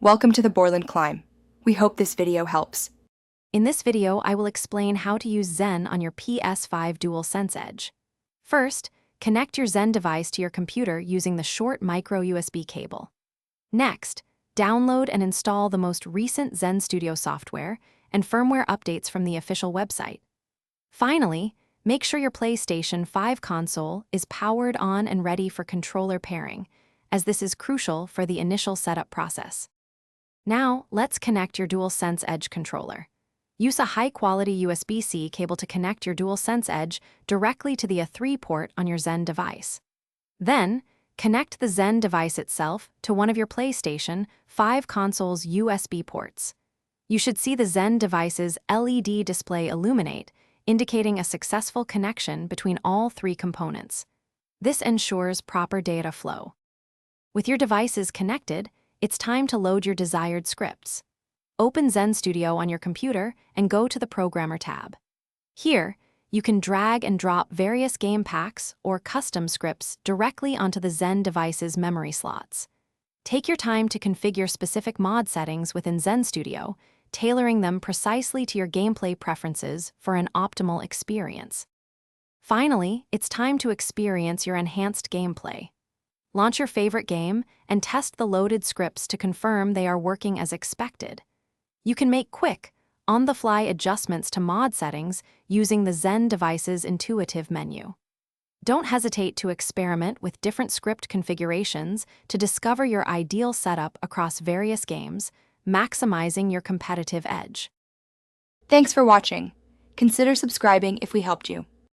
Welcome to the Borland Climb. We hope this video helps. In this video, I will explain how to use Zen on your PS5 DualSense Edge. First, connect your Zen device to your computer using the short micro USB cable. Next, download and install the most recent Zen Studio software and firmware updates from the official website. Finally, make sure your PlayStation 5 console is powered on and ready for controller pairing, as this is crucial for the initial setup process. Now, let's connect your DualSense Edge controller. Use a high-quality USB-C cable to connect your DualSense Edge directly to the A3 port on your Zen device. Then, connect the Zen device itself to one of your PlayStation 5 console's USB ports. You should see the Zen device's LED display illuminate, indicating a successful connection between all three components. This ensures proper data flow. With your devices connected, it's time to load your desired scripts. Open Zen Studio on your computer and go to the Programmer tab. Here, you can drag and drop various game packs or custom scripts directly onto the Zen device's memory slots. Take your time to configure specific mod settings within Zen Studio, tailoring them precisely to your gameplay preferences for an optimal experience. Finally, it's time to experience your enhanced gameplay. Launch your favorite game and test the loaded scripts to confirm they are working as expected. You can make quick, on-the-fly adjustments to mod settings using the Zen device's intuitive menu. Don't hesitate to experiment with different script configurations to discover your ideal setup across various games, maximizing your competitive edge. Thanks for watching. Consider subscribing if we helped you.